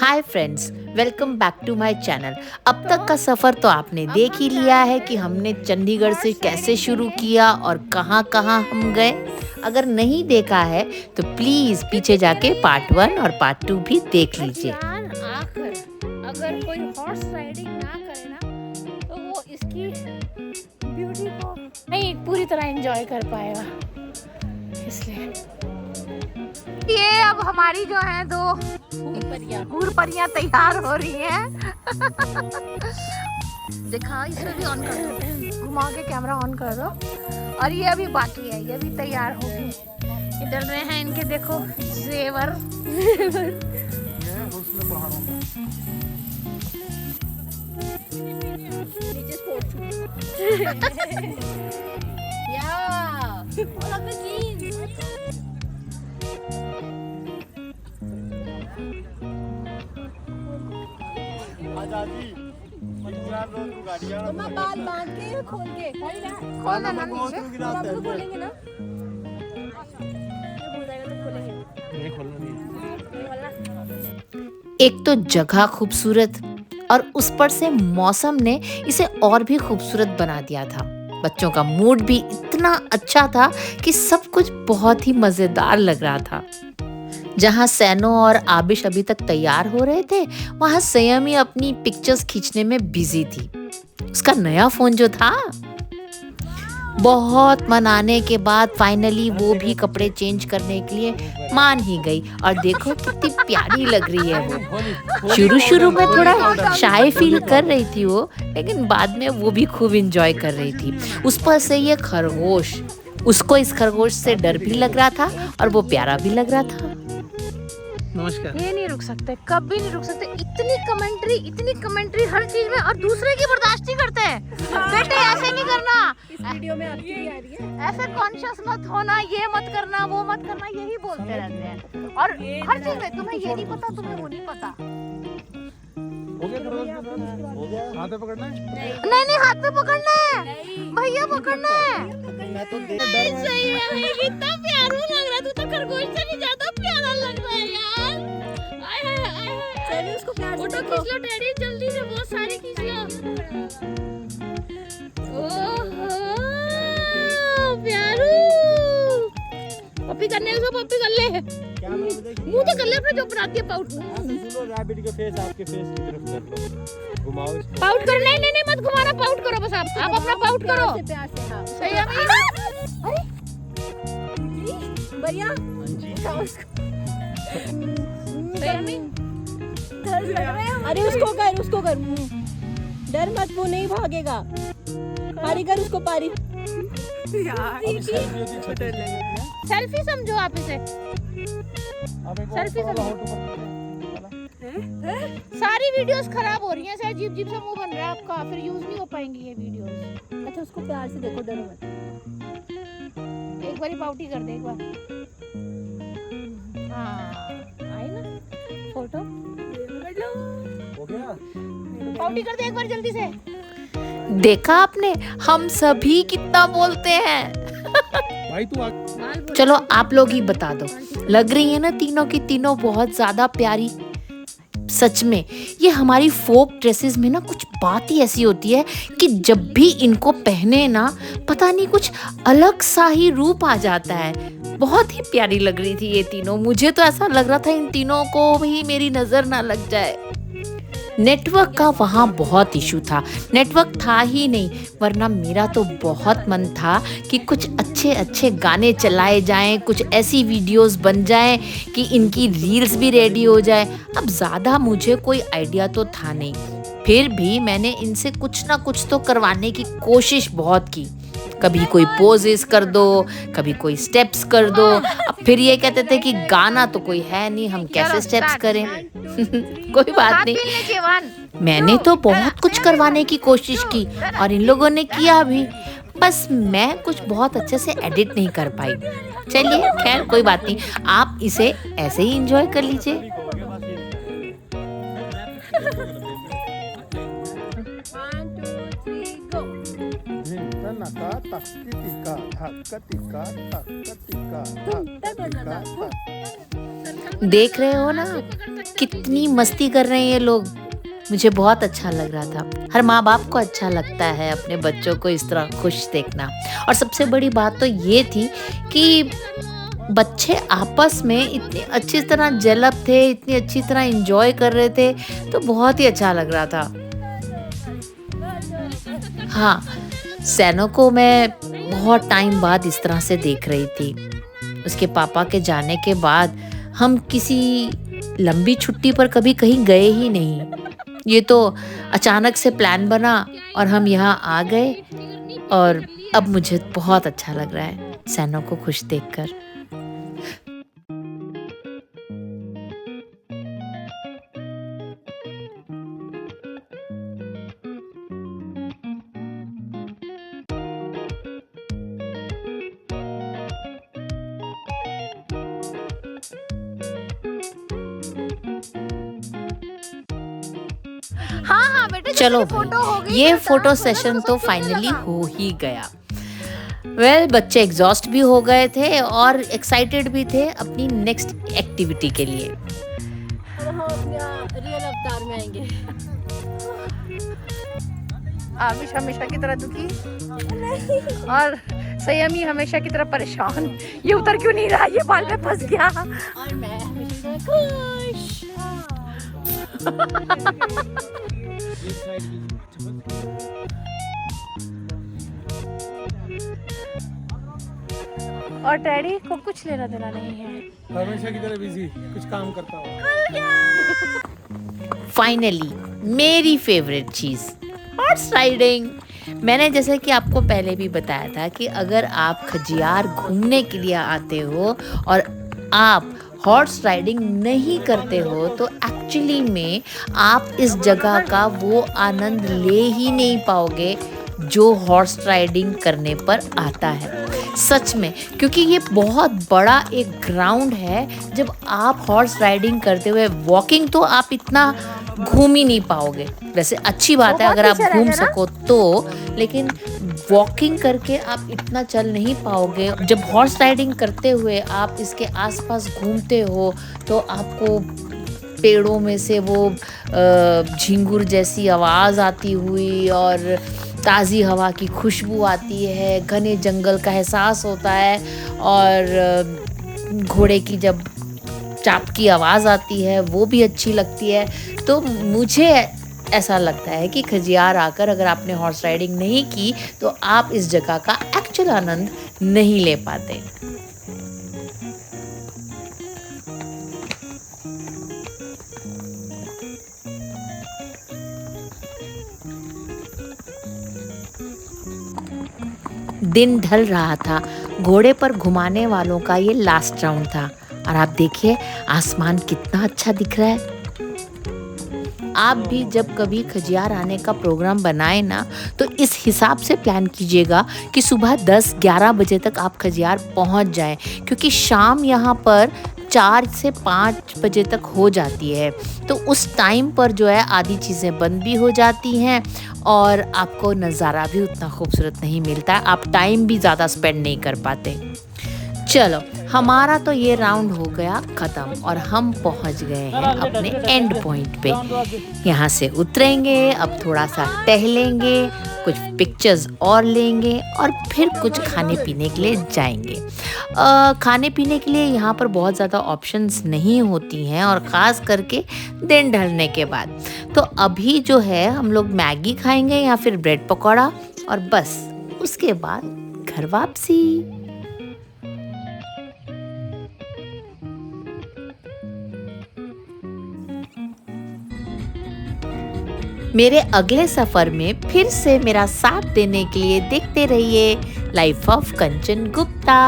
Hi friends, welcome back to my channel. अब तक का सफ़र तो आपने देख ही लिया है कि हमने चंडीगढ़ से कैसे शुरू किया और कहाँ कहाँ हम गए। अगर नहीं देखा है तो प्लीज़ पीछे जाके पार्ट 1 और पार्ट 2 भी देख लीजिए। आकर अगर कोई हॉर्स राइडिंग ना करे ना तो वो इसकी ब्यूटी को नहीं पूरी तरह एंजॉय कर पाएगा। इसलिए ये अब हमारी जो है दो हूर परियां तैयार हो रही हैं। दिखा इसमें भी ऑन कर दो, घुमा के कैमरा ऑन कर दो। और ये अभी बाकी है, ये भी तैयार होगी। ये डल रहे हैं इनके, देखो जेवर। बाल बांध के खोल के खोल देना नीचे। खोलेंगे ना एक तो जगह खूबसूरत और उस पर से मौसम ने इसे और भी खूबसूरत बना दिया था। बच्चों का मूड भी इतना अच्छा था कि सब कुछ बहुत ही मज़ेदार लग रहा था। जहाँ सैनो और आबिश अभी तक तैयार हो रहे थे, वहाँ संयमी अपनी पिक्चर्स खींचने में बिजी थी। उसका नया फोन जो था, बहुत मनाने के बाद फाइनली वो भी कपड़े चेंज करने के लिए मान ही गई। और देखो कितनी प्यारी लग रही है वो। शुरू में थोड़ा शाय फील कर रही थी वो, लेकिन बाद में वो भी खूब एंजॉय कर रही थी। उस पर से ये खरगोश, उसको इस खरगोश से डर भी लग रहा था और वो प्यारा भी लग रहा था। नमस्कार। ये नहीं रुक सकते, कभी नहीं रुक सकते। इतनी कमेंट्री हर चीज में, और दूसरे की बर्दाश्त नहीं करते हैं। बेटे ऐसे नहीं करना, इस वीडियो में आपकी भी आ रही है। ऐसे कॉन्शियस मत होना, ये मत करना, वो मत करना, यही बोलते रहते हैं। और हर चीज में तुम्हें ये नहीं पता, तुम्हें वो नहीं पता। हो गया हाथ पे पकड़ना है? नहीं हाथ पे पकड़ना है, भैया पकड़ना है। मैं तो सही है, कितना प्यारा लग रहा है। तू तो खरगोश से भी ज्यादा प्यारा लग रहा है यार। चलिए उसको प्यार से फोटो देखो। खींच लो डैडी, जल्दी से, बहुत सारी खींच लो। ओहो प्यारू, पप्पी करने उसको, पप्पी कर ले। क्या मुंह तो कर ले अपना, जो बनाती है पाउट। सुनो, रैबिट के फेस आपके फेस की तरफ कर लो, घुमाओ इसको। पाउट करो। नहीं मत घुमाना, पाउट करो बस। आप अपना पाउट करो। प्यार से हाँ। सही है भैया। बढ़िया हाँ जी। सही है अम्मी? डर लग रहा है। अरे उसको कर डर मत, वो नहीं भागेगा। पारी कर उसको, पारी। सेल्फी समझो आप इसे। सेल्फी सारी वीडियोस खराब हो रही हैं, शायद अजीब से मुंह बन रहा है आपका, फिर यूज नहीं हो पाएंगी ये वीडियोस। अच्छा उसको प्यार से देखो, डरो मत। एक बारी पाउटी कर दे, एक बार। हाँ आई ना फोटो। हो गया? पाउटी कर दे एक बार जल्दी से। देखा आपने, हम सभी कितना बोलते हैं। भाई तू चलो आप लोग ही बता दो, लग रही है ना तीनों की तीनों बहुत ज्यादा प्यारी। सच में ये हमारी फोक ड्रेसेस में ना कुछ बात ही ऐसी होती है कि जब भी इनको पहने ना, पता नहीं कुछ अलग सा ही रूप आ जाता है। बहुत ही प्यारी लग रही थी ये तीनों। मुझे तो ऐसा लग रहा था इन तीनों को भी मेरी नजर ना लग जाए। नेटवर्क का वहाँ बहुत इशू था, नेटवर्क था ही नहीं, वरना मेरा तो बहुत मन था कि कुछ अच्छे गाने चलाए जाएं, कुछ ऐसी वीडियोस बन जाएं कि इनकी रील्स भी रेडी हो जाए। अब ज़्यादा मुझे कोई आइडिया तो था नहीं, फिर भी मैंने इनसे कुछ ना कुछ तो करवाने की कोशिश बहुत की। कभी कोई पोजेस कर दो, कभी कोई स्टेप्स कर दो। अब फिर ये कहते थे कि गाना तो कोई है नहीं, हम कैसे स्टेप्स करें। कोई बात नहीं, मैंने तो बहुत कुछ करवाने की कोशिश की और इन लोगों ने किया भी, बस मैं कुछ बहुत अच्छे से एडिट नहीं कर पाई। चलिए खैर कोई बात नहीं, आप इसे ऐसे ही एंजॉय कर लीजिए। देख रहे हो ना, कितनी मस्ती कर रहे हैं ये लोग, मुझे बहुत अच्छा लग रहा था। हर माँ बाप को अच्छा लगता है अपने बच्चों को इस तरह खुश देखना। और सबसे बड़ी बात तो ये थी कि बच्चे आपस में इतनी अच्छी तरह जेलअप थे, इतनी अच्छी तरह एंजॉय कर रहे थे, तो बहुत ही अच्छा लग रहा था। हाँ, सैनो को मैं बहुत टाइम बाद इस तरह से देख रही थी। उसके पापा के जाने के बाद हम किसी लंबी छुट्टी पर कभी कहीं गए ही नहीं। ये तो अचानक से प्लान बना और हम यहाँ आ गए, और अब मुझे बहुत अच्छा लग रहा है सैनो को खुश देखकर। हाँ बेटा, चलो फोटो हो भाई, गई, ये बता, फोटो मैं सेशन तो तो सबसे फाइनली लगा। हो ही गया। वेल, बच्चे एग्जॉस्ट भी हो गए थे और एक्साइटेड भी थे अपनी नेक्स्ट एक्टिविटी के लिए। और हम अपने रियल अवतार में आएंगे। आमिश हमेशा की तरह दुखी और संयमी हमेशा की तरह परेशान। ये उतर क्यों नहीं रहा, ये बाल में फंस गया। और मैं हमेशा खुश। और डैडी को कुछ लेना देना नहीं है। हमेशा की तरह बिजी, कुछ काम करता हूँ। फाइनली मेरी फेवरेट चीज़, हॉर्स राइडिंग। मैंने जैसे कि आपको पहले भी बताया था कि अगर आप खजियार घूमने के लिए आते हो और आप हॉर्स राइडिंग नहीं करते हो तो एक्चुअली में आप इस जगह का वो आनंद ले ही नहीं पाओगे जो हॉर्स राइडिंग करने पर आता है, सच में। क्योंकि ये बहुत बड़ा एक ग्राउंड है। जब आप हॉर्स राइडिंग करते हुए वॉकिंग तो आप इतना घूम ही नहीं पाओगे। वैसे अच्छी बात है अगर आप घूम सको तो, लेकिन वॉकिंग करके आप इतना चल नहीं पाओगे। जब हॉर्स राइडिंग करते हुए आप इसके आसपास घूमते हो तो आपको पेड़ों में से वो झिंगुर जैसी आवाज़ आती हुई और ताज़ी हवा की खुशबू आती है, घने जंगल का एहसास होता है, और घोड़े की जब चाप की आवाज़ आती है वो भी अच्छी लगती है। तो मुझे ऐसा लगता है कि खजियार आकर अगर आपने हॉर्स राइडिंग नहीं की तो आप इस जगह का एक्चुअल आनंद नहीं ले पाते। दिन ढल रहा था, घोड़े पर घुमाने वालों का ये लास्ट राउंड था, और आप देखिए आसमान कितना अच्छा दिख रहा है। आप भी जब कभी खजियार आने का प्रोग्राम बनाए ना तो इस हिसाब से प्लान कीजिएगा कि सुबह 10-11 बजे तक आप खजियार पहुंच जाएं, क्योंकि शाम यहाँ पर 4 से 5 बजे तक हो जाती है। तो उस टाइम पर जो है आधी चीज़ें बंद भी हो जाती हैं और आपको नज़ारा भी उतना खूबसूरत नहीं मिलता, आप टाइम भी ज़्यादा स्पेंड नहीं कर पाते। चलो, हमारा तो ये राउंड हो गया ख़त्म और हम पहुंच गए हैं अपने एंड पॉइंट पे। यहाँ से उतरेंगे, अब थोड़ा सा टहलेंगे, कुछ पिक्चर्स और लेंगे और फिर कुछ खाने पीने के लिए जाएंगे। खाने पीने के लिए यहाँ पर बहुत ज़्यादा ऑप्शंस नहीं होती हैं, और ख़ास करके दिन ढलने के बाद। तो अभी जो है हम लोग मैगी खाएंगे या फिर ब्रेड पकौड़ा, और बस उसके बाद घर वापसी। मेरे अगले सफ़र में फिर से मेरा साथ देने के लिए देखते रहिए लाइफ ऑफ कंचन गुप्ता।